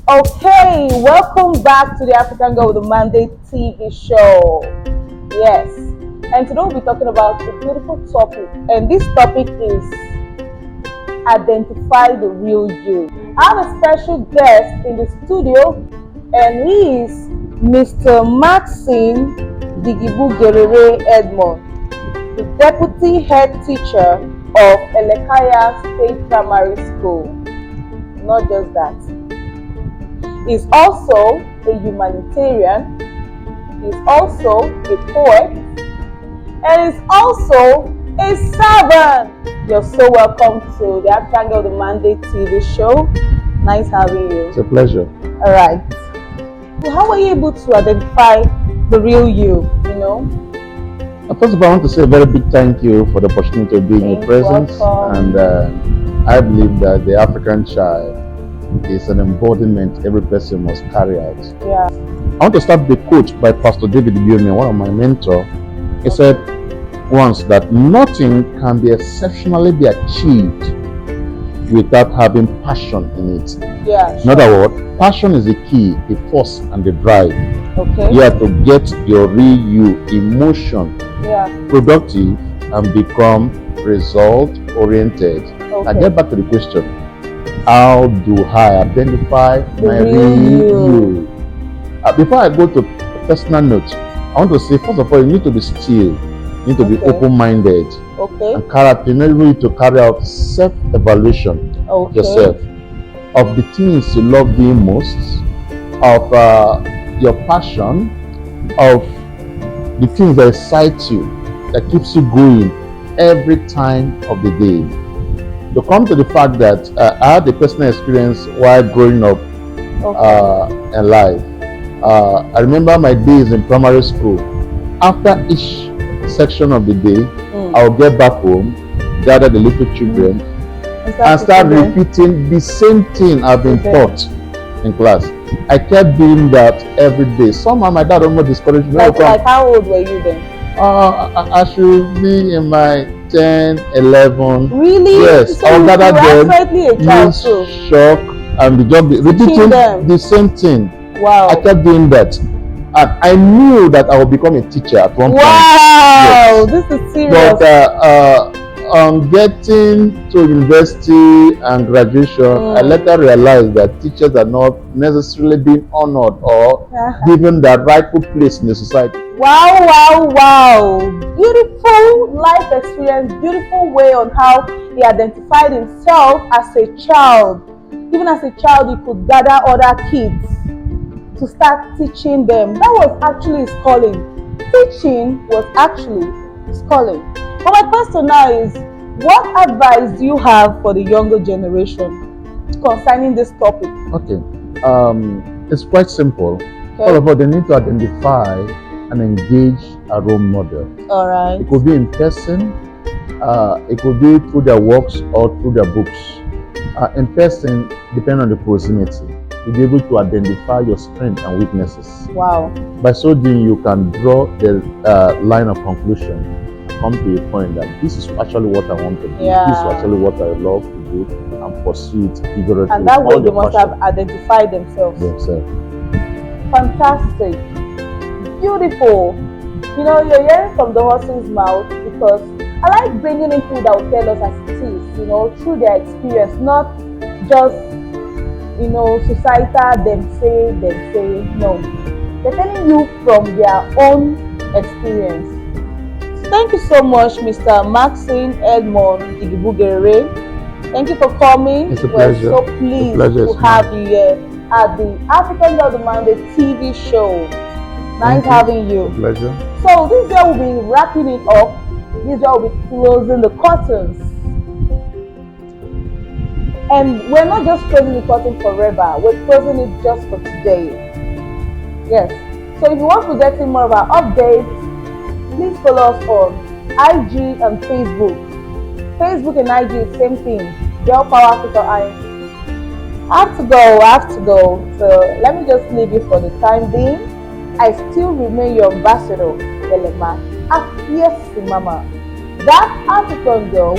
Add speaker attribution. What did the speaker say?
Speaker 1: Okay, welcome back to the African Girl with the Mandate TV show. Yes, and today we'll be talking about a beautiful topic, and this topic is identify the real you. I have a special guest in the studio, and he is Mr. Maxine Digibu Gerere Edmond, the Deputy Head Teacher of Elekaya State Primary School. Not just that. He's also a humanitarian, he's also a poet, and he's also a servant. You're so welcome to the African Girl the Mandate TV show. Nice having you.
Speaker 2: It's a pleasure.
Speaker 1: All right. So how were you able to identify the real you, you know?
Speaker 2: First of all, I want to say a very big thank you for the opportunity of being in your presence.
Speaker 1: Welcome.
Speaker 2: And I believe that the African child is an embodiment every person must carry out.
Speaker 1: Yeah.
Speaker 2: I want to start with a quote by Pastor David Biome, one of my mentors. He said once that nothing can be exceptionally be achieved without having passion in it.
Speaker 1: Yeah.
Speaker 2: In other words, passion is the key, the force, and the drive.
Speaker 1: Okay.
Speaker 2: You have to get your real you, emotion, productive, and become result oriented.
Speaker 1: Okay.
Speaker 2: I get back to the question. How do I identify my
Speaker 1: real
Speaker 2: you? Before I go to a personal note, I want to say, first of all, you need to be still. You need to be open-minded.
Speaker 1: Okay.
Speaker 2: And character. You need to carry out self-evaluation of yourself, of the things you love doing most, of your passion, of the things that excite you, that keeps you going every time of the day. To come to the fact that I had a personal experience while growing up in life. I remember my days in primary school. After each section of the day, I would get back home, gather the little children, and start repeating the same thing I've been taught in class. I kept doing that every day. Somehow my dad almost discouraged me.
Speaker 1: Like how old were you then?
Speaker 2: I should be in my 10, 11.
Speaker 1: Really?
Speaker 2: Yes.
Speaker 1: So
Speaker 2: I would gather them, use shock, and be just repeating the same thing.
Speaker 1: Wow.
Speaker 2: I kept doing that. And I knew that I would become a teacher at one point.
Speaker 1: Wow, yes. This is serious.
Speaker 2: But on getting to university and graduation, I later realized that teachers are not necessarily being honored or given the rightful place in the society.
Speaker 1: Wow, wow, wow. Beautiful life experience, beautiful way on how he identified himself as a child. Even as a child, he could gather other kids to start teaching them. That was actually his calling. Teaching was actually his calling. But my question now is, what advice do you have for the younger generation concerning this topic?
Speaker 2: Okay. It's quite simple. All of us, they need to identify and engage a role model.
Speaker 1: All right.
Speaker 2: It could be in person, it could be through their works or through their books. In person, depending on the proximity, you'll be able to identify your strengths and weaknesses.
Speaker 1: Wow.
Speaker 2: By so doing, you can draw the line of conclusion, come to a point that this is actually what I want to do, this is actually what I love to do, and pursue it vigorously.
Speaker 1: And that way they must have identified themselves. Fantastic. Beautiful. You know, you're hearing from the horse's mouth, because I like bringing in people that will tell us as it is, you know, through their experience, not just, you know, societal, them say, no. They're telling you from their own experience. So thank you so much, Mr. Maxine Edmond Digibu Gerere. Thank you for coming.
Speaker 2: It's a pleasure.
Speaker 1: We're so pleased to have you here at the African Girl Demand TV show. Nice having you.
Speaker 2: It's a pleasure.
Speaker 1: So this year we'll be wrapping it up. This year we'll be closing the curtains. And we're not just closing the curtain forever, we're closing it just for today. Yes. So if you want to get in more of our updates, please follow us on IG and Facebook. Facebook and IG is same thing. Girl Power Africa. I have to go. So let me just leave you for the time being. I still remain your ambassador, Belema. A fierce mama. That African girl